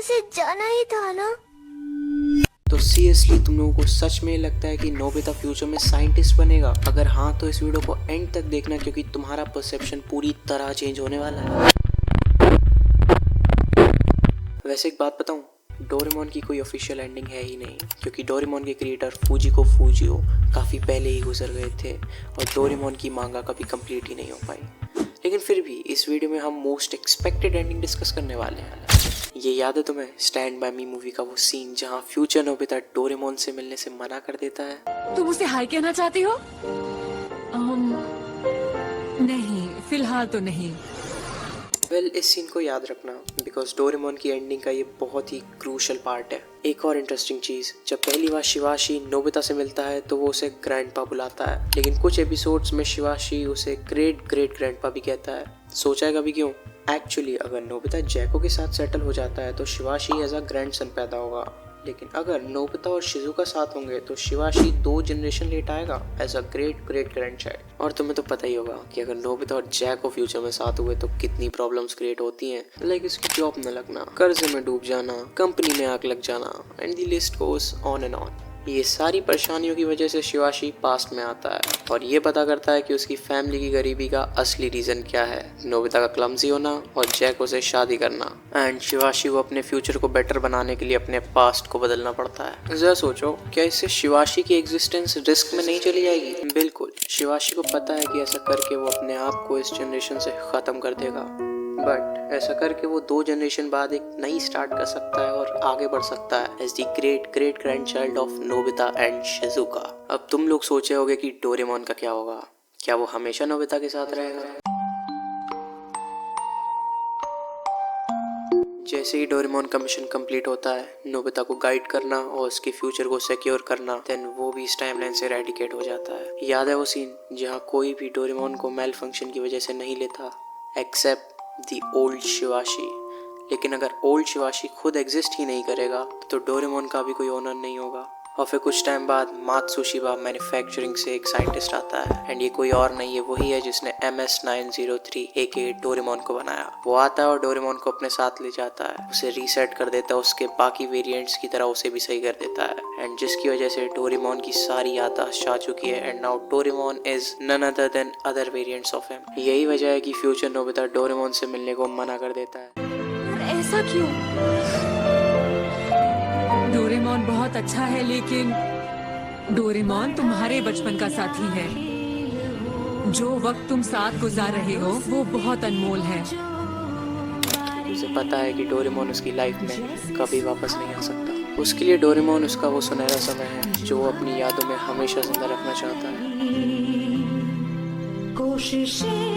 से जाना ही था ना। तो सीरियसली तुम लोगों को सच में लगता है कि नोबिता फ्यूचर में साइंटिस्ट बनेगा? अगर हाँ तो इस वीडियो को एंड तक देखना, क्योंकि तुम्हारा परसेप्शन पूरी तरह चेंज होने वाला है। वैसे एक बात बताऊं, डोरेमोन की कोई ऑफिशियल एंडिंग है ही नहीं, क्योंकि डोरेमोन के क्रिएटर फूजिको फूजिओ काफ़ी पहले ही गुजर गए थे और डोरेमोन की मांगा कभी कंप्लीट ही नहीं हो पाई। लेकिन फिर भी इस वीडियो में हम मोस्ट एक्सपेक्टेड एंडिंग डिस्कस करने वाले हैं। ये याद है तुम्हें स्टैंड बाय मी मूवी का वो सीन जहाँ फ्यूचर नोबिता डोरेमोन से मिलने से मना कर देता है? तुम उसे हाय कहना चाहती हो? नहीं, फिलहाल तो नहीं। इस सीन को याद रखना, बिकॉज डोरेमोन की एंडिंग का ये बहुत ही क्रूशल पार्ट है। एक और इंटरेस्टिंग चीज़, जब पहली बार शिवाशी नोबिता से मिलता है तो वो उसे ग्रैंडपा बुलाता है, लेकिन कुछ एपिसोड्स में शिवाशी उसे ग्रेट ग्रेट ग्रैंडपा भी कहता है। सोचा है कभी क्यों? एक्चुअली अगर नोबिता जैको के साथ सेटल हो जाता है तो शिवाशी एज अ ग्रैंडसन पैदा होगा, लेकिन अगर नोबिता और शिजुका साथ होंगे तो शिवाशी 2 जनरेशन लेट आएगा as a great great grand child. और तुम्हें तो पता ही होगा कि अगर नोबिता और जैको फ्यूचर में साथ हुए तो कितनी प्रॉब्लम्स क्रिएट होती हैं, लाइक उसकी जॉब न लगना, कर्जे में डूब जाना, कंपनी में आग लग जाना, and the list goes on and on. ये सारी परेशानियों की वजह से शिवाशी पास्ट में आता है और ये पता करता है कि उसकी फैमिली की गरीबी का असली रीजन क्या है, नोबिता का क्लमजी होना और जैको से शादी करना। एंड शिवाशी को अपने फ्यूचर को बेटर बनाने के लिए अपने पास्ट को बदलना पड़ता है। जरा सोचो, क्या इससे शिवाशी की एग्जिस्टेंस रिस्क में नहीं चली जाएगी? बिल्कुल, शिवाशी को पता है कि ऐसा करके वो अपने आप को इस जनरेशन से खत्म कर देगा, बट ऐसा करके वो 2 जनरेशन बाद एक नई स्टार्ट कर सकता है और आगे बढ़ सकता है as the great great grand child of Nobita and Shizuka. अब तुम लोग सोचे होगे कि डोरेमोन का क्या होगा? क्या वो हमेशा नोबिता के साथ रहेगा? जैसे ही डोरेमोन का मिशन कंप्लीट होता है, नोबिता को गाइड करना और उसके फ्यूचर को सिक्योर करना, देन वो भी इस टाइमलाइन से रेडिकेट हो जाता है। याद है वो सीन जहाँ कोई भी डोरेमोन को मेल फंक्शन की वजह से नहीं लेता एक्सेप्ट दी ओल्ड शिवाशी। लेकिन अगर ओल्ड शिवाशी खुद एग्जिस्ट ही नहीं करेगा तो डोरेमोन का भी कोई ओनर नहीं होगा। और फिर कुछ टाइम बाद मात्सुशिबा मैन्युफैक्चरिंग से एक साइंटिस्ट आता है, एंड ये कोई और नहीं है, वही है जिसने MS-903 एके डोरेमोन को बनाया। वो आता है और डोरेमोन को अपने साथ ले जाता है, उसे रीसेट कर देता है, उसके बाकी वेरिएंट्स की तरह उसे भी सही कर देता है, एंड जिसकी वजह से डोरेमोन की सारी याददाश्त जा चुकी है, and now Doraemon is none other than other variants of him. यही वजह है कि फ्यूचर नोबिता डोरेमोन से मिलने को मना कर देता है। ऐसा क्यों? डोरेमोन बहुत अच्छा है, लेकिन डोरेमोन तुम्हारे बचपन का साथी है। जो वक्त तुम साथ गुजार रहे हो वो बहुत अनमोल है। उसे पता है कि डोरेमोन उसकी लाइफ में कभी वापस नहीं आ सकता। उसके लिए डोरेमोन उसका वो सुनहरा समय है जो वो अपनी यादों में हमेशा जिंदा रखना चाहता है। कोशिशें